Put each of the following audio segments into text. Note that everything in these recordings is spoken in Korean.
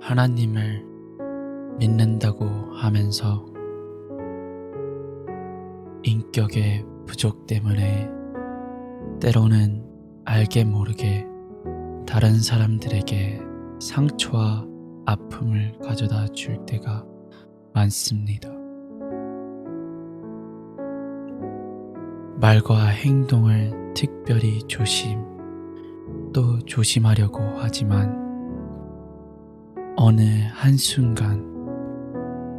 하나님을 믿는다고 하면서 인격의 부족 때문에 때로는 알게 모르게 다른 사람들에게 상처와 아픔을 가져다 줄 때가 많습니다. 말과 행동을 특별히 또 조심하려고 하지만 어느 한순간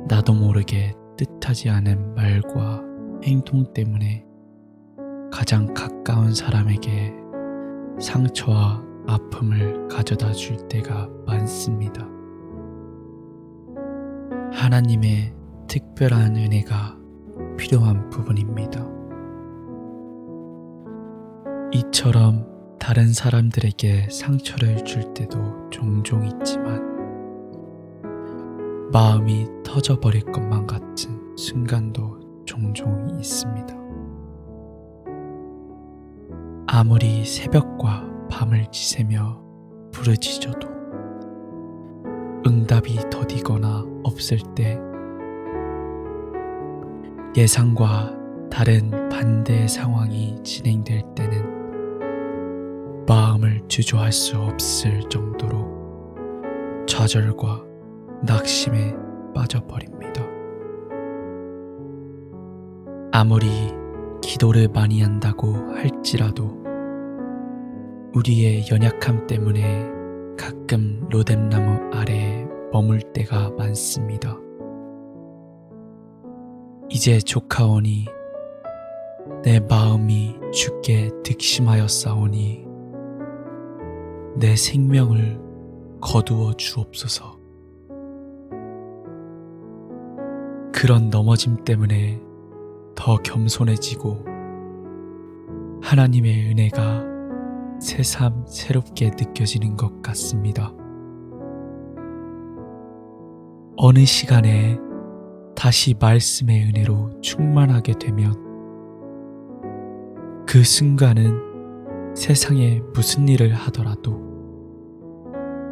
나도 모르게 뜻하지 않은 말과 행동 때문에 가장 가까운 사람에게 상처와 아픔을 가져다 줄 때가 많습니다. 하나님의 특별한 은혜가 필요한 부분입니다. 이처럼 다른 사람들에게 상처를 줄 때도 종종 있지만 마음이 터져버릴 것만 같은 순간도 종종 있습니다. 아무리 새벽과 밤을 지새며 부르짖어도 응답이 더디거나 없을 때, 예상과 다른 반대의 상황이 진행될 때는 마음을 주저할 수 없을 정도로 좌절과 낙심에 빠져버립니다. 아무리 기도를 많이 한다고 할지라도 우리의 연약함 때문에 가끔 로뎀나무 아래에 머물 때가 많습니다. 이제 조카오니 내 마음이 주께 득심하였사오니 내 생명을 거두어 주옵소서. 그런 넘어짐 때문에 더 겸손해지고 하나님의 은혜가 새삼 새롭게 느껴지는 것 같습니다. 어느 시간에 다시 말씀의 은혜로 충만하게 되면 그 순간은 세상에 무슨 일을 하더라도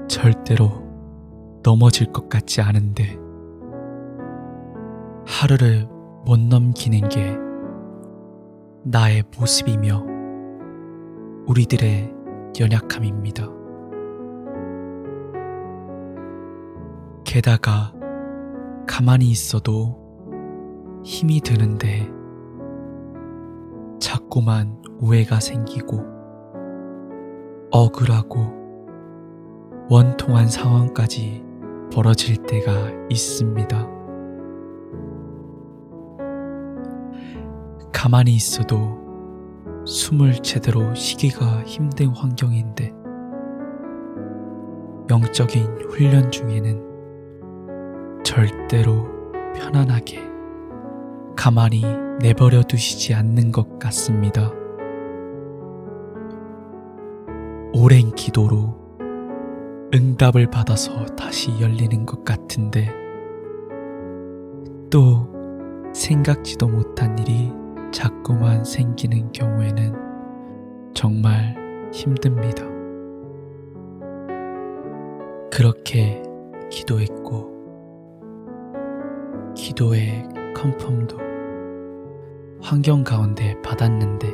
절대로 넘어질 것 같지 않은데 하루를 못 넘기는 게 나의 모습이며 우리들의 연약함입니다. 게다가 가만히 있어도 힘이 드는데 자꾸만 오해가 생기고 억울하고 원통한 상황까지 벌어질 때가 있습니다. 가만히 있어도 숨을 제대로 쉬기가 힘든 환경인데 영적인 훈련 중에는 절대로 편안하게 가만히 내버려 두시지 않는 것 같습니다. 오랜 기도로 응답을 받아서 다시 열리는 것 같은데 또 생각지도 못한 일이 자꾸만 생기는 경우에는 정말 힘듭니다. 그렇게 기도했고 기도의 컨펌도 환경 가운데 받았는데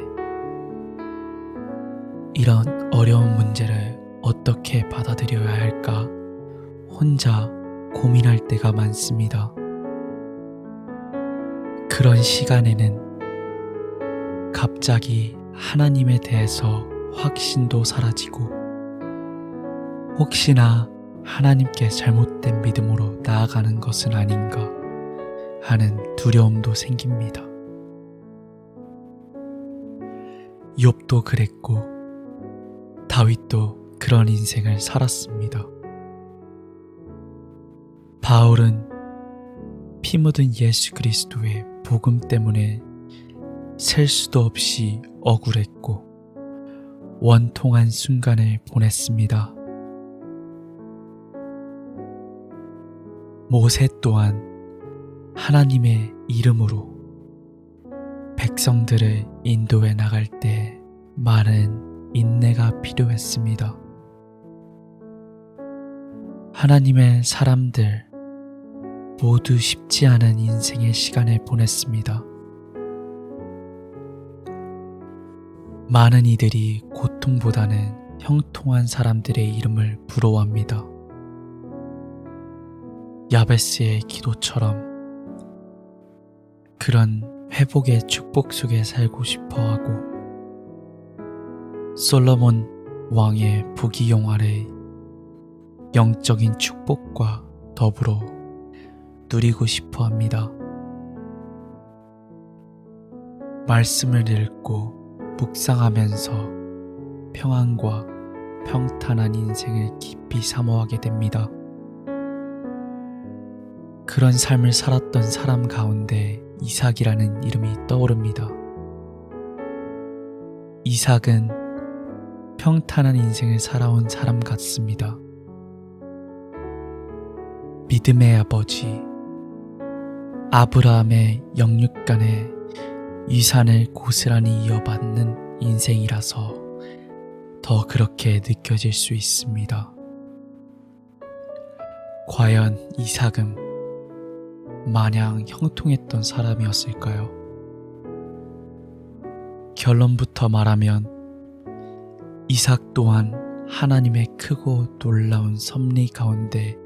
이런 어려운 문제를 어떻게 받아들여야 할까 혼자 고민할 때가 많습니다. 그런 시간에는 갑자기 하나님에 대해서 확신도 사라지고 혹시나 하나님께 잘못된 믿음으로 나아가는 것은 아닌가 하는 두려움도 생깁니다. 욥도 그랬고 다윗도 그런 인생을 살았습니다. 바울은 피 묻은 예수 그리스도의 복음 때문에 셀 수도 없이 억울했고 원통한 순간을 보냈습니다. 모세 또한 하나님의 이름으로 백성들을 인도해 나갈 때 많은 인내가 필요했습니다. 하나님의 사람들 모두 쉽지 않은 인생의 시간을 보냈습니다. 많은 이들이 고통보다는 형통한 사람들의 이름을 부러워합니다. 야베스의 기도처럼 그런 회복의 축복 속에 살고 싶어 하고, 솔로몬 왕의 부귀영 아래 영적인 축복과 더불어 누리고 싶어 합니다. 말씀을 읽고 묵상하면서 평안과 평탄한 인생을 깊이 사모하게 됩니다. 그런 삶을 살았던 사람 가운데 이삭이라는 이름이 떠오릅니다. 이삭은 평탄한 인생을 살아온 사람 같습니다. 믿음의 아버지 아브라함의 영육간의 유산을 고스란히 이어받는 인생이라서 더 그렇게 느껴질 수 있습니다. 과연 이삭은 마냥 형통했던 사람이었을까요? 결론부터 말하면 이삭 또한 하나님의 크고 놀라운 섭리 가운데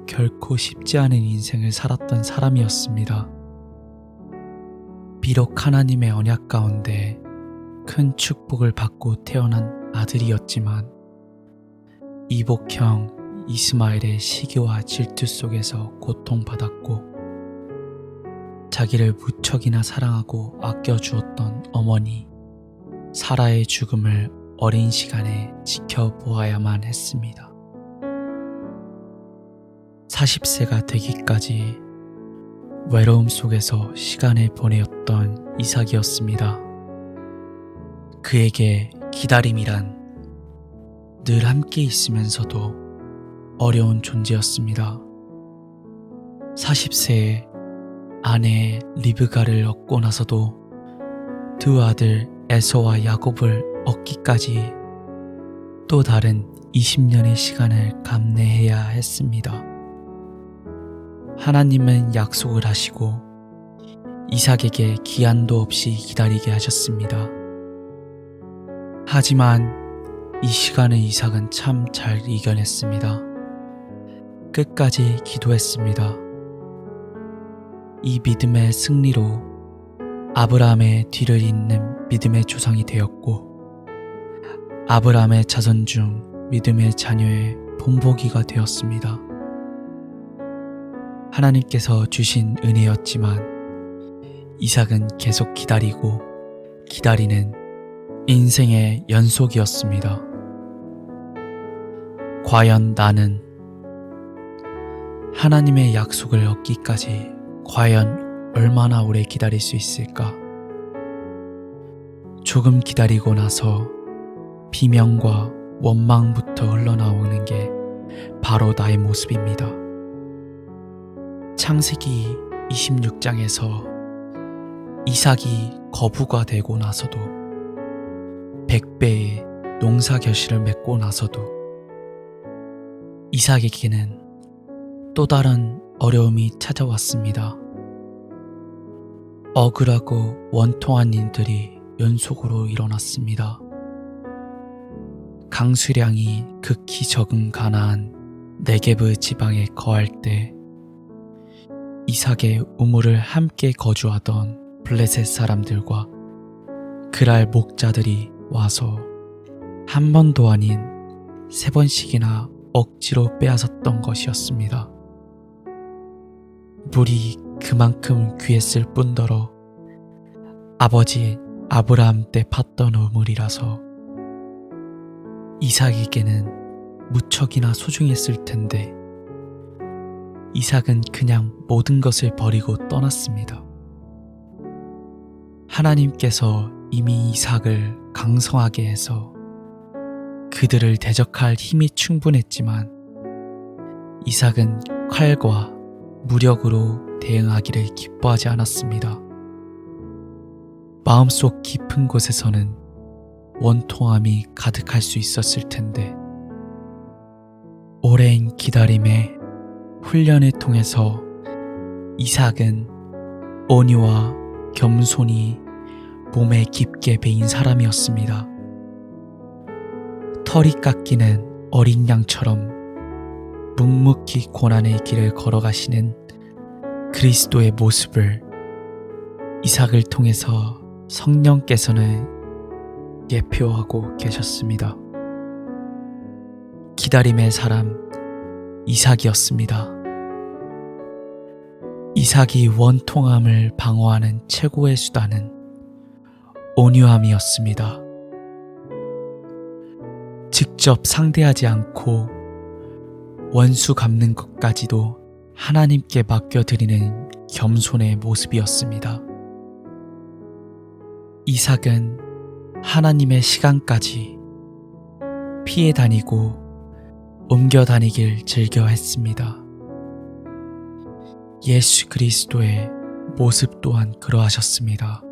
결코 쉽지 않은 인생을 살았던 사람이었습니다. 비록 하나님의 언약 가운데 큰 축복을 받고 태어난 아들이었지만 이복형 이스마엘의 시기와 질투 속에서 고통받았고, 자기를 무척이나 사랑하고 아껴주었던 어머니 사라의 죽음을 어린 시간에 지켜보아야만 했습니다. 40세가 되기까지 외로움 속에서 시간을 보내었던 이삭이었습니다. 그에게 기다림이란 늘 함께 있으면서도 어려운 존재였습니다. 40세에 아내 리브가를 얻고 나서도 두 아들 에서와 야곱을 얻기까지 또 다른 20년의 시간을 감내해야 했습니다. 하나님은 약속을 하시고 이삭에게 기한도 없이 기다리게 하셨습니다. 하지만 이 시간을 이삭은 참 잘 이겨냈습니다. 끝까지 기도했습니다. 이 믿음의 승리로 아브라함의 뒤를 잇는 믿음의 조상이 되었고, 아브라함의 자손 중 믿음의 자녀의 본보기가 되었습니다. 하나님께서 주신 은혜였지만 이삭은 계속 기다리고 기다리는 인생의 연속이었습니다. 과연 나는 하나님의 약속을 얻기까지 과연 얼마나 오래 기다릴 수 있을까? 조금 기다리고 나서 비명과 원망부터 흘러나오는 게 바로 나의 모습입니다. 창세기 26장에서 이삭이 거부가 되고 나서도, 100배의 농사 결실을 맺고 나서도 이삭에게는 또 다른 어려움이 찾아왔습니다. 억울하고 원통한 일들이 연속으로 일어났습니다. 강수량이 극히 적은 가나안 네게브 지방에 거할 때 이삭의 우물을 함께 거주하던 블레셋 사람들과 그랄 목자들이 와서 한 번도 아닌 3번씩이나 억지로 빼앗았던 것이었습니다. 물이 그만큼 귀했을 뿐더러 아버지 아브라함 때 팠던 우물이라서 이삭에게는 무척이나 소중했을 텐데 이삭은 그냥 모든 것을 버리고 떠났습니다. 하나님께서 이미 이삭을 강성하게 해서 그들을 대적할 힘이 충분했지만 이삭은 칼과 무력으로 대응하기를 기뻐하지 않았습니다. 마음속 깊은 곳에서는 원통함이 가득할 수 있었을 텐데 오랜 기다림의 훈련을 통해서 이삭은 온유와 겸손이 몸에 깊게 배인 사람이었습니다. 털이 깎이는 어린 양처럼 묵묵히 고난의 길을 걸어가시는 그리스도의 모습을 이삭을 통해서 성령께서는 예표하고 계셨습니다. 기다림의 사람 이삭이었습니다. 이삭이 원통함을 방어하는 최고의 수단은 온유함이었습니다. 직접 상대하지 않고 원수 갚는 것까지도 하나님께 맡겨드리는 겸손의 모습이었습니다. 이삭은 하나님의 시간까지 피해 다니고 옮겨 다니길 즐겨 했습니다. 예수 그리스도의 모습 또한 그러하셨습니다.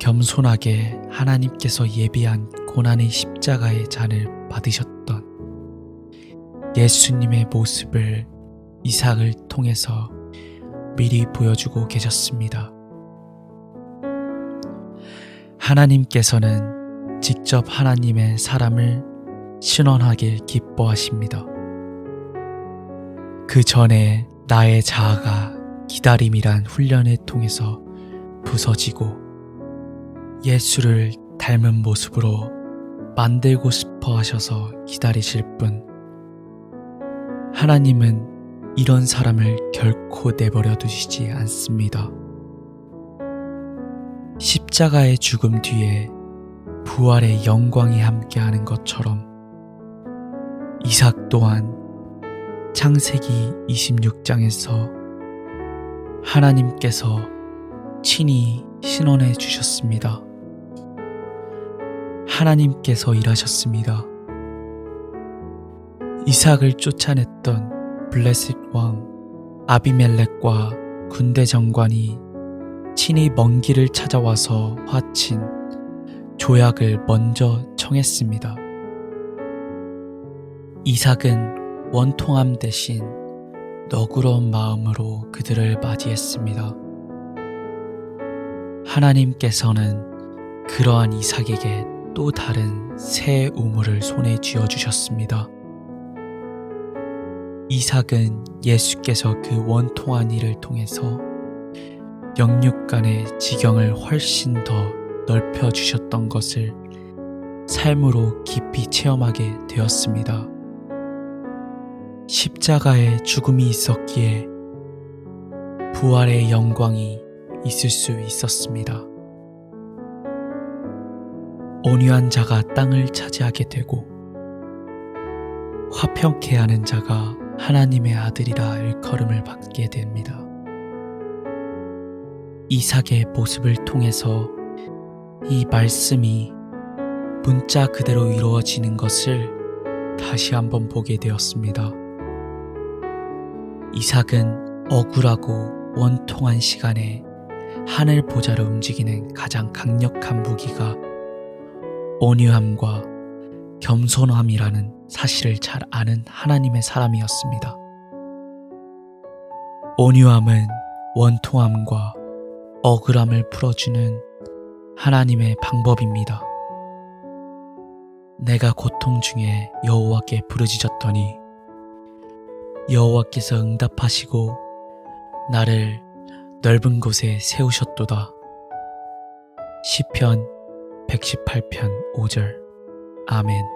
겸손하게 하나님께서 예비한 고난의 십자가의 잔을 받으셨던 예수님의 모습을 이삭을 통해서 미리 보여주고 계셨습니다. 하나님께서는 직접 하나님의 사람을 신원하길 기뻐하십니다. 그 전에 나의 자아가 기다림이란 훈련을 통해서 부서지고 예수를 닮은 모습으로 만들고 싶어 하셔서 기다리실 뿐, 하나님은 이런 사람을 결코 내버려 두시지 않습니다. 십자가의 죽음 뒤에 부활의 영광이 함께하는 것처럼 이삭 또한 창세기 26장에서 하나님께서 친히 신원해 주셨습니다. 하나님께서 일하셨습니다. 이삭을 쫓아냈던 블레셋 왕 아비멜렉과 군대 정관이 친히 먼 길을 찾아와서 화친 조약을 먼저 청했습니다. 이삭은 원통함 대신 너그러운 마음으로 그들을 맞이했습니다. 하나님께서는 그러한 이삭에게 또 다른 새 우물을 손에 쥐어주셨습니다. 이삭은 예수께서 그 원통한 일을 통해서 영육 간의 지경을 훨씬 더 넓혀주셨던 것을 삶으로 깊이 체험하게 되었습니다. 십자가에 죽음이 있었기에 부활의 영광이 있을 수 있었습니다. 온유한 자가 땅을 차지하게 되고 화평케 하는 자가 하나님의 아들이라 일컬음을 받게 됩니다. 이삭의 모습을 통해서 이 말씀이 문자 그대로 이루어지는 것을 다시 한번 보게 되었습니다. 이삭은 억울하고 원통한 시간에 하늘 보좌를 움직이는 가장 강력한 무기가 온유함과 겸손함이라는 사실을 잘 아는 하나님의 사람이었습니다. 온유함은 원통함과 억울함을 풀어주는 하나님의 방법입니다. 내가 고통 중에 여호와께 부르짖었더니 여호와께서 응답하시고 나를 넓은 곳에 세우셨도다. 시편 118편 5절. 아멘.